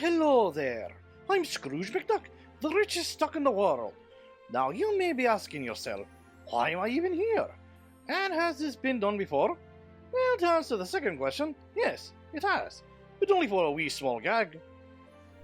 Hello there. I'm Scrooge McDuck, the richest duck in the world. Now you may be asking yourself, why am I even here? And has this been done before? Well, to answer the second question, yes, it has. But only for a wee small gag.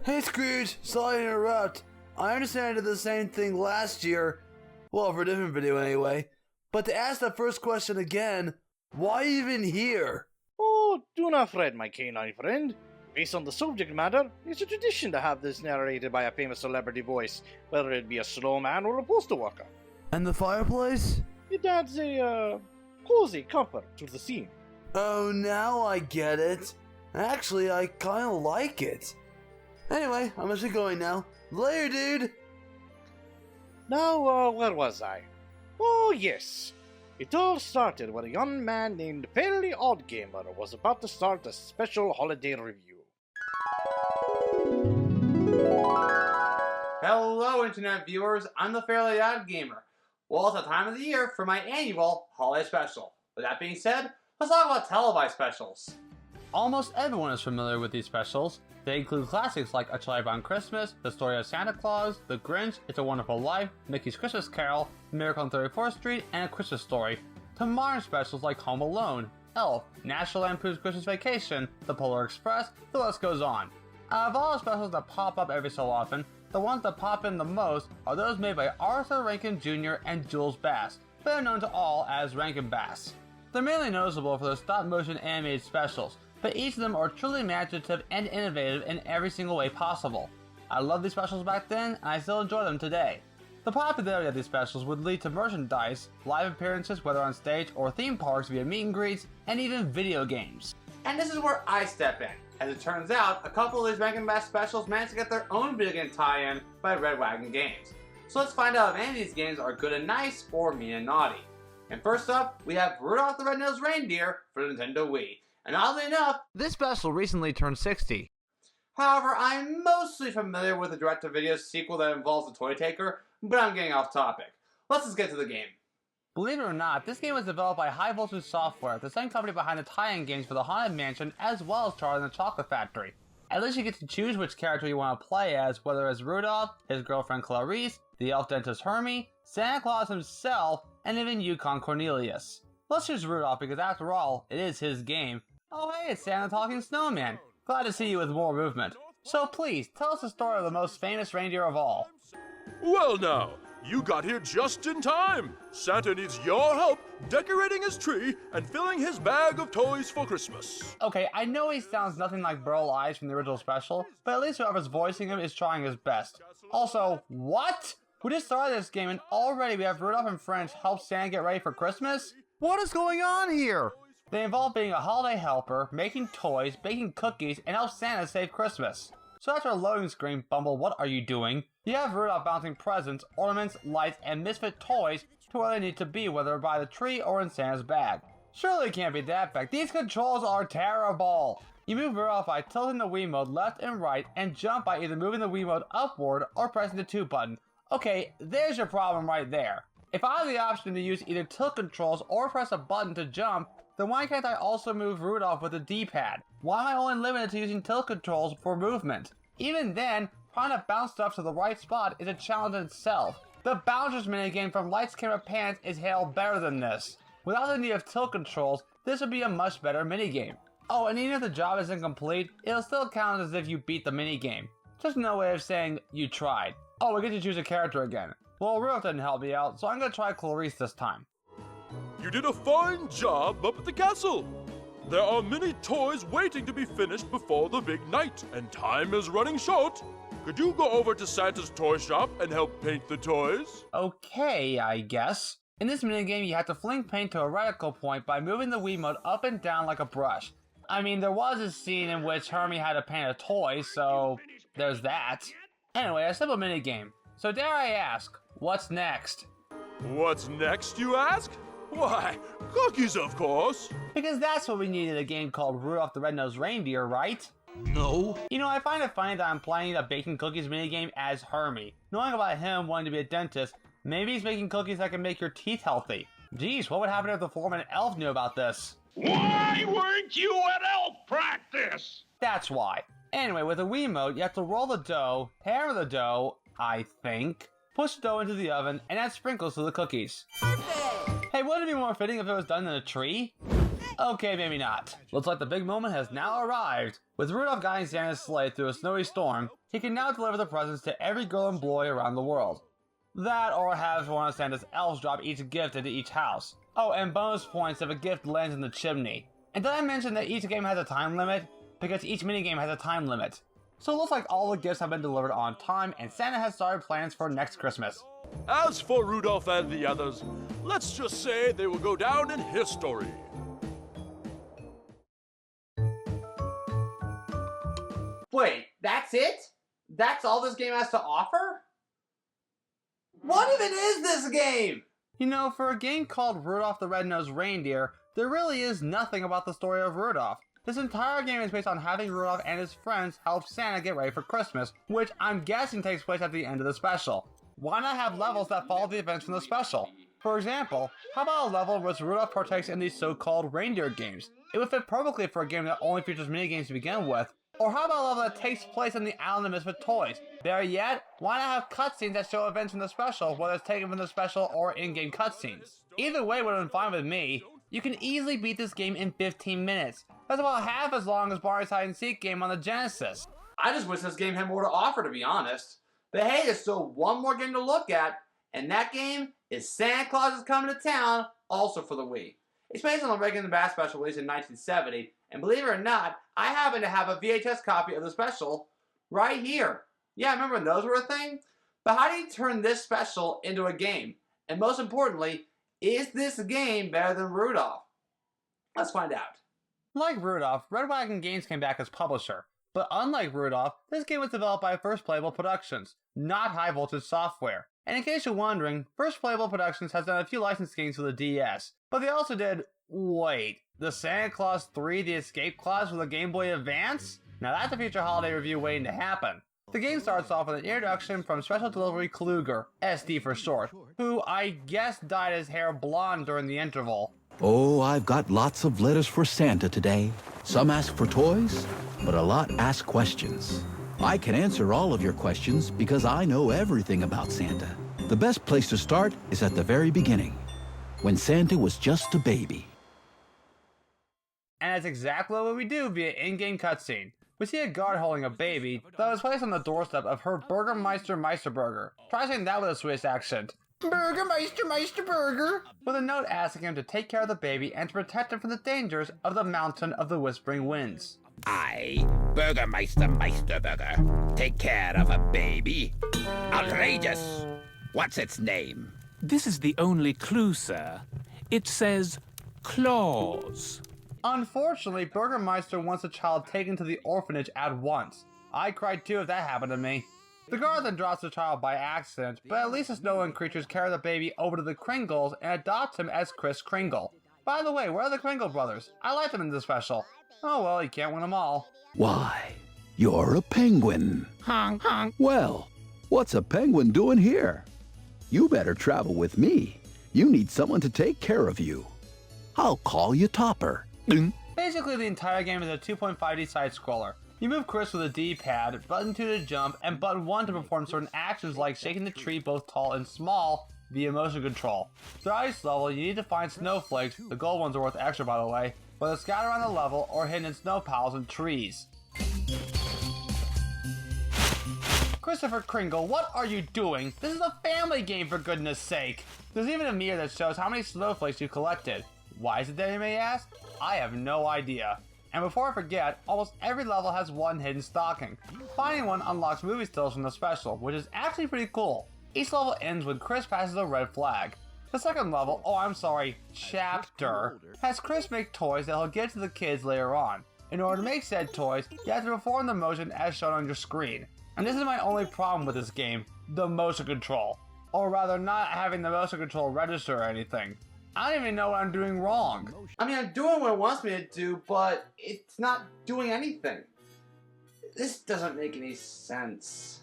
Hey Scrooge, sorry to interrupt. I understand I did the same thing last year. Well, for a different video anyway. But to ask that first question again, why even here? Oh, do not fret, my canine friend. Based on the subject matter, it's a tradition to have this narrated by a famous celebrity voice, whether it be a snowman or a postal worker. And the fireplace? It adds a, cozy comfort to the scene. Oh, now I get it. Actually, I kinda like it. Anyway, I'm actually going now. Later, dude! Now, where was I? Oh, yes. It all started when a young man named Fairly OddGamer was about to start a special holiday review. Hello, internet viewers. I'm the Fairly OddGamer. Well, it's the time of the year for my annual holiday special. With that being said, let's talk about televised specials. Almost everyone is familiar with these specials. They include classics like A Charlie Brown Christmas, The Story of Santa Claus, The Grinch, It's a Wonderful Life, Mickey's Christmas Carol, Miracle on 34th Street, and A Christmas Story, to modern specials like Home Alone, Elf, National Lampoon's Christmas Vacation, The Polar Express, the list goes on. Out of all the specials that pop up every so often, the ones that pop in the most are those made by Arthur Rankin Jr. and Jules Bass, better known to all as Rankin Bass. They're mainly noticeable for their stop-motion animated specials, but each of them are truly imaginative and innovative in every single way possible. I loved these specials back then, and I still enjoy them today. The popularity of these specials would lead to merchandise, live appearances whether on stage or theme parks via meet and greets, and even video games. And this is where I step in. As it turns out, a couple of these Rankin Bass specials managed to get their own video game tie-in by Red Wagon Games. So let's find out if any of these games are good and nice or mean and naughty. And first up, we have Rudolph the Red-Nosed Reindeer for the Nintendo Wii. And oddly enough, this special recently turned 60. However, I'm mostly familiar with the direct-to-video sequel that involves the Toy Taker, but I'm getting off topic. Let's just get to the game. Believe it or not, this game was developed by High Voltage Software, the same company behind the tie-in games for the Haunted Mansion as well as Charlie and the Chocolate Factory. At least you get to choose which character you want to play as, whether it's Rudolph, his girlfriend Clarice, the elf dentist Hermie, Santa Claus himself, and even Yukon Cornelius. Let's choose Rudolph because after all, it is his game. Oh hey, it's Santa Talking Snowman. Glad to see you with more movement. So please, tell us the story of the most famous reindeer of all. Well now, you got here just in time. Santa needs your help decorating his tree and filling his bag of toys for Christmas. Okay, I know he sounds nothing like Burl Ives from the original special, but at least whoever's voicing him is trying his best. Also, what? We just started this game and already we have Rudolph and friends help Santa get ready for Christmas? What is going on here? They involve being a holiday helper, making toys, baking cookies, and help Santa save Christmas. So after a loading screen, Bumble, what are you doing? You have Rudolph bouncing presents, ornaments, lights, and misfit toys to where they need to be, whether by the tree or in Santa's bag. Surely it can't be that bad. These controls are terrible! You move Rudolph by tilting the Wiimote left and right, and jump by either moving the Wiimote upward or pressing the 2 button. Okay, there's your problem right there. If I have the option to use either tilt controls or press a button to jump, then why can't I also move Rudolph with a D-pad? Why am I only limited to using tilt controls for movement? Even then, trying to bounce stuff to the right spot is a challenge in itself. The Bouncers minigame from Lights Camera Pants is hell better than this. Without the need of tilt controls, this would be a much better minigame. Oh, and even if the job isn't complete, it'll still count as if you beat the minigame. Just no way of saying you tried. Oh, we get to choose a character again. Well, Rudolph didn't help me out, so I'm gonna try Clarice this time. You did a fine job up at the castle. There are many toys waiting to be finished before the big night, and time is running short. Could you go over to Santa's toy shop and help paint the toys? Okay, I guess. In this minigame, you have to fling paint to a reticle point by moving the Wiimote up and down like a brush. I mean, there was a scene in which Hermie had to paint a toy, so there's that. Anyway, a simple minigame. So dare I ask, what's next? What's next, you ask? Why, cookies, of course. Because that's what we need in a game called Rudolph the Red-Nosed Reindeer, right? No. You know, I find it funny that I'm playing a baking cookies minigame as Hermie. Knowing about him wanting to be a dentist, maybe he's making cookies that can make your teeth healthy. Geez, what would happen if the foreman elf knew about this? Why weren't you at elf practice? That's why. Anyway, with a Wiimote, you have to roll the dough, hammer the dough, I think, push the dough into the oven, and add sprinkles to the cookies. Hey, wouldn't it be more fitting if it was done in a tree? Okay, maybe not. Looks like the big moment has now arrived. With Rudolph guiding Santa's sleigh through a snowy storm, he can now deliver the presents to every girl and boy around the world. That, or have one of Santa's elves drop each gift into each house. Oh, and bonus points if a gift lands in the chimney. And did I mention that each game has a time limit? Because each minigame has a time limit. So it looks like all the gifts have been delivered on time, and Santa has started plans for next Christmas. As for Rudolph and the others, let's just say they will go down in history. Wait, that's it? That's all this game has to offer? What even is this game? You know, for a game called Rudolph the Red-Nosed Reindeer, there really is nothing about the story of Rudolph. This entire game is based on having Rudolph and his friends help Santa get ready for Christmas, which I'm guessing takes place at the end of the special. Why not have levels that follow the events from the special? For example, how about a level in which Rudolph partakes in these so-called reindeer games? It would fit perfectly for a game that only features minigames to begin with. Or how about a level that takes place in the Island of Misfit Toys? Better yet, why not have cutscenes that show events from the special, whether it's taken from the special or in-game cutscenes? Either way would have been fine with me. You can easily beat this game in 15 minutes. That's about half as long as Mario's hide and seek game on the Genesis. I just wish this game had more to offer, to be honest. But hey, there's still one more game to look at, and that game is Santa Claus is Coming to Town, also for the Wii. It's based on the Reagan and the Bass special released in 1970, and believe it or not, I happen to have a VHS copy of the special right here. Yeah, remember when those were a thing? But how do you turn this special into a game? And most importantly, is this game better than Rudolph? Let's find out. Like Rudolph, Red Wagon Games came back as publisher. But unlike Rudolph, this game was developed by First Playable Productions, not High Voltage Software. And in case you're wondering, First Playable Productions has done a few license games for the DS. But they also did, wait, the Santa Claus 3 The Escape Clause for the Game Boy Advance? Now that's a future holiday review waiting to happen. The game starts off with an introduction from Special Delivery Kluger, SD for short, who I guess dyed his hair blonde during the interval. Oh, I've got lots of letters for Santa today. Some ask for toys, but a lot ask questions. I can answer all of your questions because I know everything about Santa. The best place to start is at the very beginning, when Santa was just a baby. And that's exactly what we do via in-game cutscene. We see a guard holding a baby that was placed on the doorstep of her Burgermeister Meisterburger. Try saying that with a Swiss accent. Burgermeister Meisterburger! With a note asking him to take care of the baby and to protect him from the dangers of the Mountain of the Whispering Winds. I, Burgermeister Meisterburger, take care of a baby? Outrageous! What's its name? This is the only clue, sir. It says Claus. Unfortunately, Burgermeister wants the child taken to the orphanage at once. I'd cry too if that happened to me. The guard then drops the child by accident, but at least the snow creatures carry the baby over to the Kringles and adopt him as Kris Kringle. By the way, where are the Kringle brothers? I like them in this special. Oh well, you can't win them all. Why, you're a penguin. Honk, honk. Well, what's a penguin doing here? You better travel with me. You need someone to take care of you. I'll call you Topper. Basically, the entire game is a 2.5D side-scroller. You move Kris with a D-pad, button 2 to jump, and button 1 to perform certain actions like shaking the tree both tall and small via motion control. Throughout each level, you need to find snowflakes, the gold ones are worth extra by the way, whether scattered around the level or hidden in snow piles and trees. Christopher Kringle, what are you doing? This is a family game for goodness sake! There's even a meter that shows how many snowflakes you collected. Why is it there, you may ask? I have no idea. And before I forget, almost every level has one hidden stocking. Finding one unlocks movie stills from the special, which is actually pretty cool. Each level ends when Kris passes a red flag. The second level, chapter, has Kris make toys that he'll give to the kids later on. In order to make said toys, you have to perform the motion as shown on your screen. And this is my only problem with this game, the motion control. Or rather, not having the motion control register or anything. I don't even know what I'm doing wrong. I mean, I'm doing what it wants me to do, but it's not doing anything. This doesn't make any sense.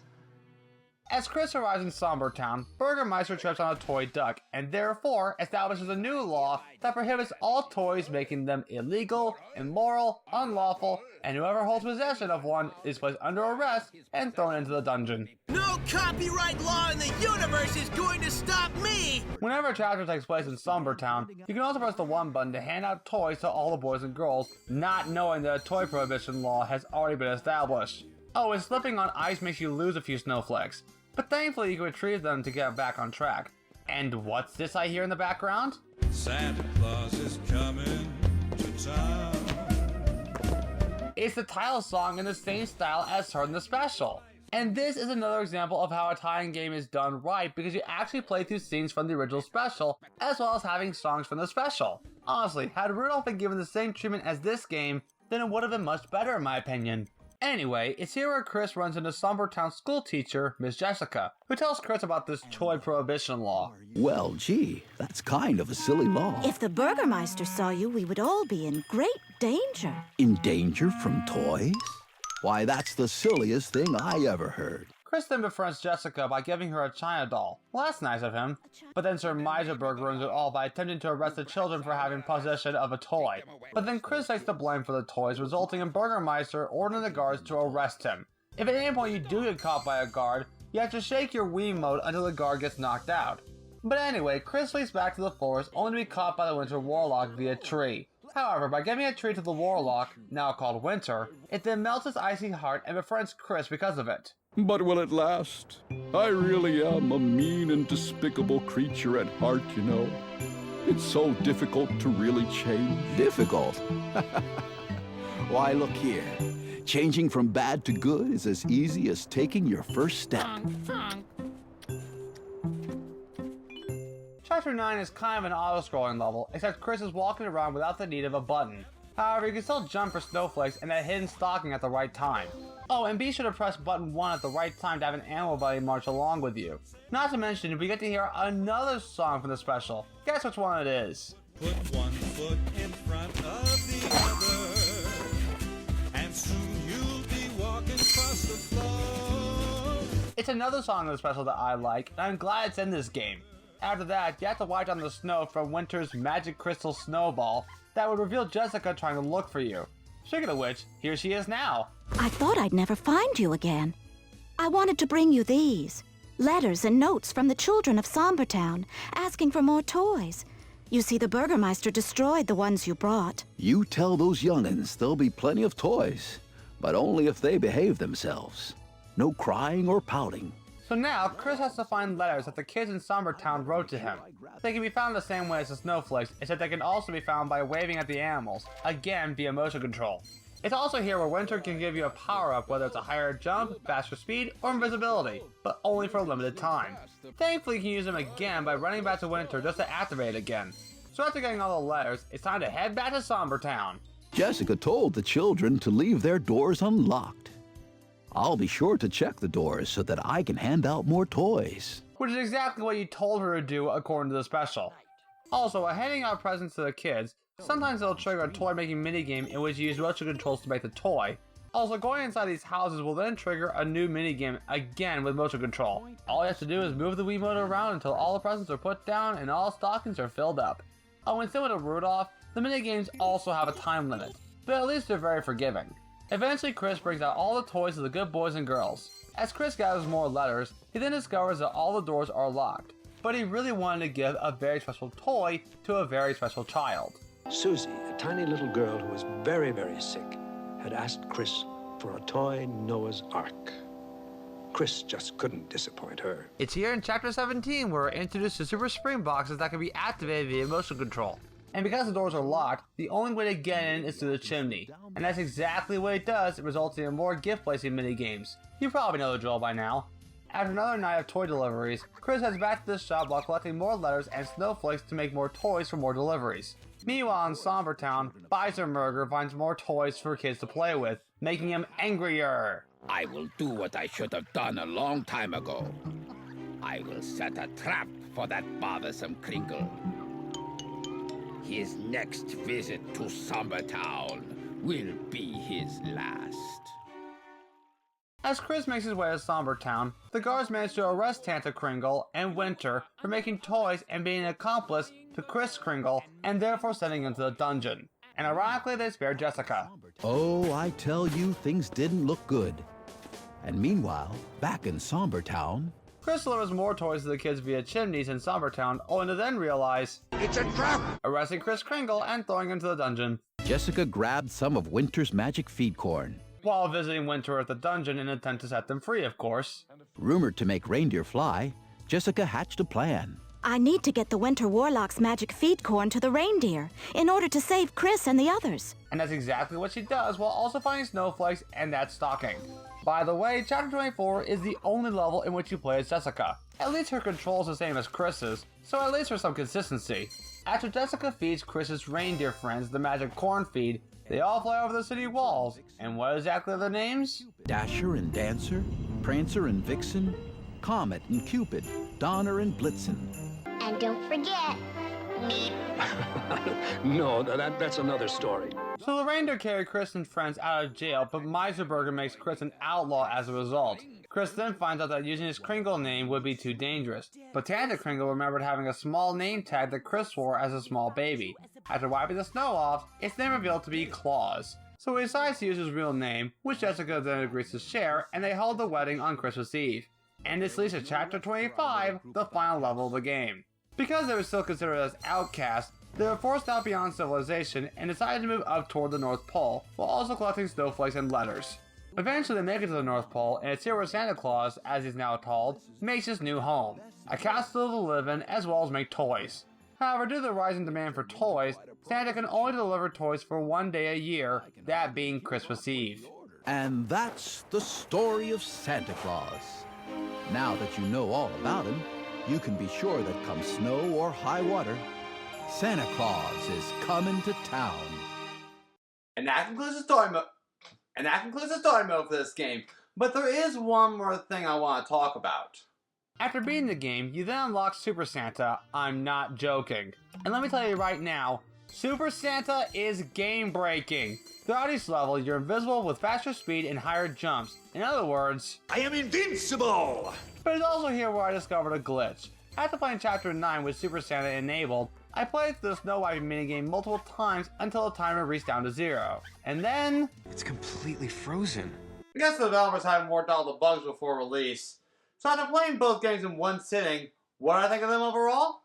As Chris arrives in Somber Town, Burgermeister trips on a toy duck and therefore establishes a new law that prohibits all toys, making them illegal, immoral, unlawful, and whoever holds possession of one is placed under arrest and thrown into the dungeon. No copyright law in the universe is going to stop me! Whenever a chapter takes place in Somber Town, you can also press the 1 button to hand out toys to all the boys and girls, not knowing that a toy prohibition law has already been established. Oh, and slipping on ice makes you lose a few snowflakes. But thankfully you can retrieve them to get back on track. And what's this I hear in the background? Santa Claus is coming to town. It's the title song in the same style as heard in the special. And this is another example of how a tie-in game is done right, because you actually play through scenes from the original special, as well as having songs from the special. Honestly, had Rudolph been given the same treatment as this game, then it would have been much better in my opinion. Anyway, it's here where Chris runs into Somber Town school teacher, Miss Jessica, who tells Chris about this toy prohibition law. Well, gee, that's kind of a silly law. If the Burgermeister saw you, we would all be in great danger. In danger from toys? Why, that's the silliest thing I ever heard. Chris then befriends Jessica by giving her a China doll. Well, that's nice of him. But then Sir Meiserberg ruins it all by attempting to arrest the children for having possession of a toy. But then Chris takes the blame for the toys, resulting in Burgermeister ordering the guards to arrest him. If at any point you do get caught by a guard, you have to shake your Wiimote until the guard gets knocked out. But anyway, Chris flees back to the forest only to be caught by the Winter Warlock via tree. However, by giving a tree to the Warlock, now called Winter, it then melts his icy heart and befriends Chris because of it. But will it last? I really am a mean and despicable creature at heart, you know. It's so difficult to really change. Difficult? Why, look here. Changing from bad to good is as easy as taking your first step. Chapter 9 is kind of an auto-scrolling level, except Chris is walking around without the need of a button. However, you can still jump for snowflakes and a hidden stocking at the right time. Oh, and be sure to press button 1 at the right time to have an animal buddy march along with you. Not to mention, we get to hear another song from the special. Guess which one it is? Put one foot in front of the other, and soon you'll be walking across the floor. It's another song in the special that I like, and I'm glad it's in this game. After that, you have to wipe down the snow from Winter's magic crystal snowball that would reveal Jessica trying to look for you. Speaking of which, here she is now. I thought I'd never find you again. I wanted to bring you these. Letters and notes from the children of Sombertown, asking for more toys. You see, the Burgermeister destroyed the ones you brought. You tell those young'uns there'll be plenty of toys, but only if they behave themselves. No crying or pouting. So now, Chris has to find letters that the kids in Sombertown wrote to him. They can be found the same way as the snowflakes, except they can also be found by waving at the animals, again via motion control. It's also here where Winter can give you a power-up, whether it's a higher jump, faster speed, or invisibility, but only for a limited time. Thankfully, you can use them again by running back to Winter just to activate it again. So after getting all the letters, it's time to head back to Sombertown. Jessica told the children to leave their doors unlocked. I'll be sure to check the doors so that I can hand out more toys. Which is exactly what you told her to do according to the special. Also, while handing out presents to the kids, sometimes it'll trigger a toy-making minigame in which you use motion controls to make the toy. Also, going inside these houses will then trigger a new minigame, again with motion control. All you have to do is move the Wiimote around until all the presents are put down and all stockings are filled up. Oh, and similar to Rudolph, the minigames also have a time limit, but at least they're very forgiving. Eventually, Chris brings out all the toys to the good boys and girls. As Chris gathers more letters, he then discovers that all the doors are locked, but he really wanted to give a very special toy to a very special child. Susie, a tiny little girl who was very, very sick, had asked Chris for a toy Noah's Ark. Chris just couldn't disappoint her. It's here in Chapter 17 where we're introduced to Super Spring Boxes that can be activated via motion control. And because the doors are locked, the only way to get in is through the chimney. And that's exactly what it does, resulting in more gift placing minigames. You probably know the drill by now. After another night of toy deliveries, Chris heads back to the shop while collecting more letters and snowflakes to make more toys for more deliveries. Meanwhile in Sombertown, Beisermerger finds more toys for kids to play with, making him angrier. I will do what I should have done a long time ago. I will set a trap for that bothersome Crinkle. His next visit to Sombertown will be his last. As Chris makes his way to Somber Town, the guards manage to arrest Santa Kringle and Winter for making toys and being an accomplice to Kris Kringle and therefore sending him to the dungeon. And ironically, they spare Jessica. Oh, I tell you, things didn't look good. And meanwhile, back in Somber Town, Chris delivers more toys to the kids via chimneys in Somber Town, only to then realize it's a trap, arresting Kris Kringle and throwing him to the dungeon. Jessica grabbed some of Winter's magic feed corn. While visiting Winter at the dungeon in an attempt to set them free, of course. Rumored to make reindeer fly, Jessica hatched a plan. I need to get the Winter Warlock's magic feed corn to the reindeer in order to save Chris and the others. And that's exactly what she does, while also finding snowflakes and that stocking. By the way, Chapter 24 is the only level in which you play as Jessica. At least her control is the same as Chris's, so at least there's some consistency. After Jessica feeds Chris's reindeer friends the magic corn feed, they all fly over the city walls. And what exactly are their names? Dasher and Dancer, Prancer and Vixen, Comet and Cupid, Donner and Blitzen. And don't forget, me. No, that's another story. So the reindeer carry Chris and friends out of jail, but Meiserberger makes Chris an outlaw as a result. Chris then finds out that using his Kringle name would be too dangerous, but Santa Kringle remembered having a small name tag that Chris wore as a small baby. After wiping the snow off, it's then revealed to be Claus. So he decides to use his real name, which Jessica then agrees to share, and they hold the wedding on Christmas Eve. And this leads to Chapter 25, the final level of the game. Because they were still considered as outcasts, they were forced out beyond civilization and decided to move up toward the North Pole, while also collecting snowflakes and letters. Eventually they make it to the North Pole, and it's here where Santa Claus, as he's now called, makes his new home. A castle to live in, as well as make toys. However, due to the rising demand for toys, Santa can only deliver toys for one day a year, that being Christmas Eve. And that's the story of Santa Claus. Now that you know all about him, you can be sure that come snow or high water, Santa Claus is coming to town. And that concludes the story mode. For this game. But there is one more thing I want to talk about. After beating the game, you then unlock Super Santa. I'm not joking. And let me tell you right now, Super Santa is game breaking. Throughout each level, you're invisible with faster speed and higher jumps. In other words, I am invincible! But it's also here where I discovered a glitch. After playing Chapter 9 with Super Santa enabled, I played the snow wiping minigame multiple times until the timer reached down to 0. And then... it's completely frozen. I guess the developers hadn't worked out the bugs before release. So after playing both games in one sitting, what do I think of them overall?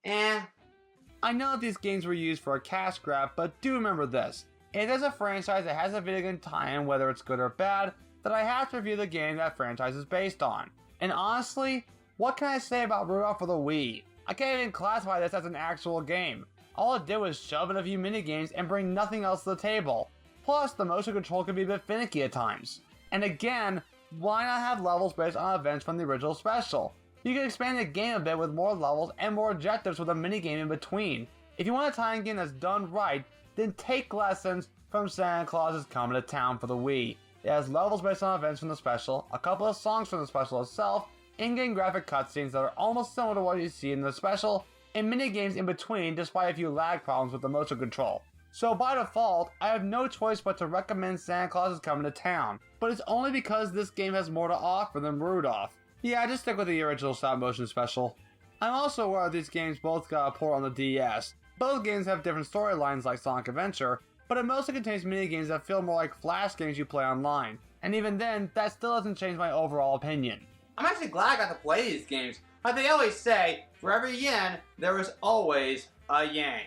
I know that these games were used for a cash grab, but do remember this. It is a franchise that has a video game tie-in, whether it's good or bad, that I have to review the game that franchise is based on. And honestly, what can I say about Rudolph for the Wii? I can't even classify this as an actual game. All it did was shove in a few minigames and bring nothing else to the table. Plus, the motion control can be a bit finicky at times. And again, why not have levels based on events from the original special? You can expand the game a bit with more levels and more objectives with a minigame in between. If you want a tie-in game that's done right, then take lessons from Santa Claus is Coming to Town for the Wii. It has levels based on events from the special, a couple of songs from the special itself, in-game graphic cutscenes that are almost similar to what you see in the special, and minigames in between despite a few lag problems with the motion control. So by default, I have no choice but to recommend Santa Claus is Coming to Town, but it's only because this game has more to offer than Rudolph. Yeah, just stick with the original stop motion special. I'm also aware these games both got a port on the DS. Both games have different storylines like Sonic Adventure, but it mostly contains minigames that feel more like flash games you play online. And even then, that still doesn't change my overall opinion. I'm actually glad I got to play these games. Like they always say, for every yin, there is always a yang.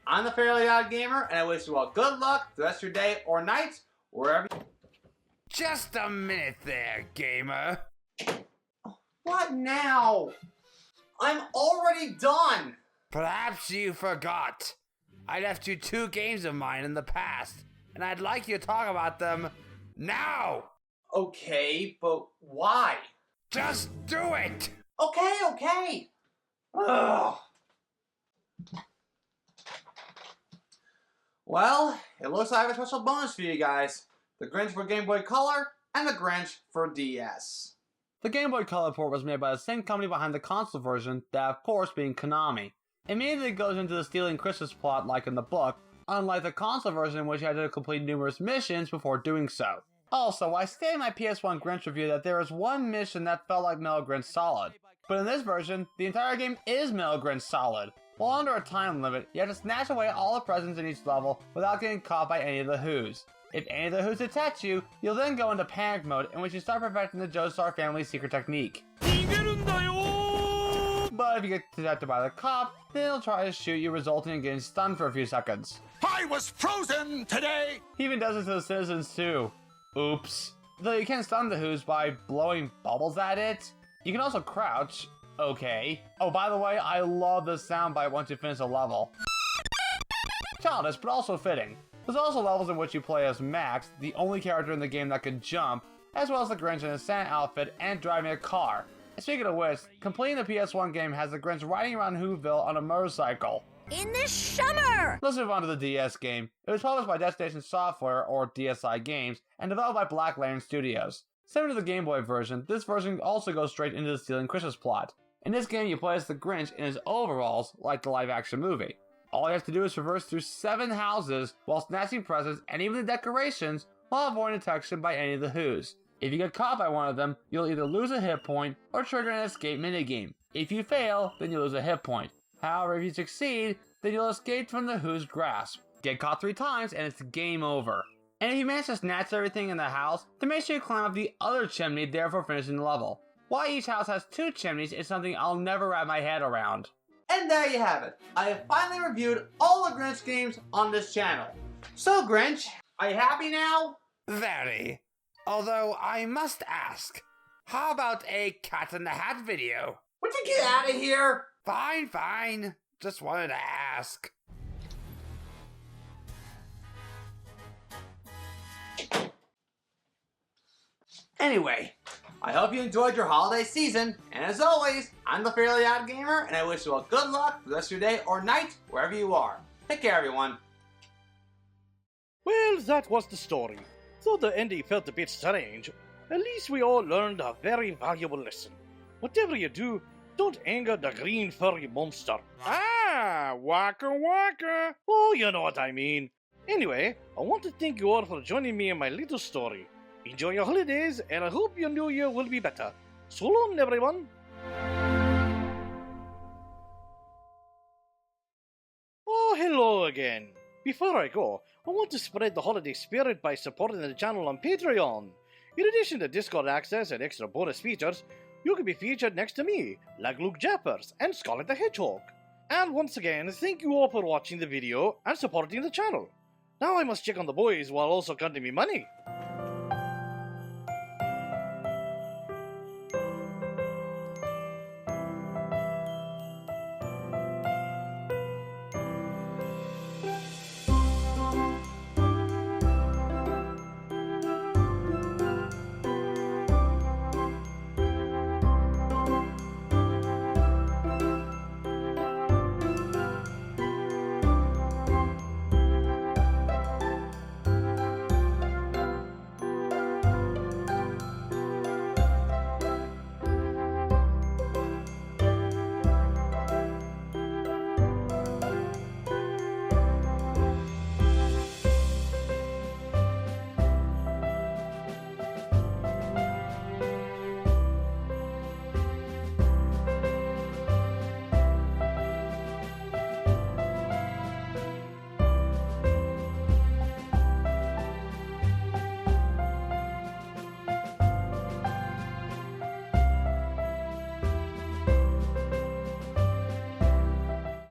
I'm the Fairly Odd Gamer, and I wish you all good luck the rest of your day or night, wherever you... Just a minute there, gamer. What now? I'm already done! Perhaps you forgot. I left you 2 games of mine in the past, and I'd like you to talk about them now! Okay, but why? Just do it! Okay. Ugh. Well, it looks like I have a special bonus for you guys. The Grinch for Game Boy Color, and the Grinch for DS. The Game Boy Color port was made by the same company behind the console version, that of course being Konami. Immediately goes into the stealing Christmas plot like in the book, unlike the console version in which you had to complete numerous missions before doing so. Also, I stated in my PS1 Grinch review that there was one mission that felt like Metal Grinch Solid. But in this version, the entire game is Metal Grinch Solid. While under a time limit, you have to snatch away all the presents in each level without getting caught by any of the Who's. If any of the Who's detect you, you'll then go into panic mode in which you start perfecting the Joestar family's secret technique. But if you get detected by the cop, then he'll try to shoot you, resulting in getting stunned for a few seconds. I was frozen today! He even does it to the citizens too. Oops. Though you can stun the Who's by blowing bubbles at it. You can also crouch. Okay. Oh, by the way, I love the soundbite once you finish a level. Childish, but also fitting. There's also levels in which you play as Max, the only character in the game that can jump, as well as the Grinch in his Santa outfit and driving a car. Speaking of which, completing the PS1 game has the Grinch riding around Whoville on a motorcycle. In the summer! Let's move on to the DS game. It was published by Destination Software, or DSi Games, and developed by Black Lantern Studios. Similar to the Game Boy version, this version also goes straight into the stealing Christmas plot. In this game, you play as the Grinch in his overalls, like the live-action movie. All you have to do is traverse through 7 houses while snatching presents and even the decorations while avoiding detection by any of the Who's. If you get caught by one of them, you'll either lose a hit point or trigger an escape minigame. If you fail, then you lose a hit point. However, if you succeed, then you'll escape from the Who's grasp. Get caught 3 times and it's game over. And if you manage to snatch everything in the house, then make sure you climb up the other chimney, therefore finishing the level. Why each house has 2 chimneys is something I'll never wrap my head around. And there you have it. I have finally reviewed all the Grinch games on this channel. So Grinch, are you happy now? Very. Although I must ask, how about a Cat in the Hat video? Would you get out of here? Fine, fine. Just wanted to ask. Anyway, I hope you enjoyed your holiday season, and as always, I'm the Fairly Odd Gamer, and I wish you all good luck for the rest of your day or night, wherever you are. Take care, everyone. Well, that was the story. Though the ending felt a bit strange, at least we all learned a very valuable lesson. Whatever you do, don't anger the green furry monster. Ah, waka waka. Oh, you know what I mean. Anyway, I want to thank you all for joining me in my little story. Enjoy your holidays, and I hope your new year will be better. So long, everyone. Oh, hello again. Before I go, I want to spread the holiday spirit by supporting the channel on Patreon. In addition to Discord access and extra bonus features, you can be featured next to me, like Luke Jappers and Scarlet the Hedgehog. And once again, thank you all for watching the video and supporting the channel. Now I must check on the boys while also counting me money.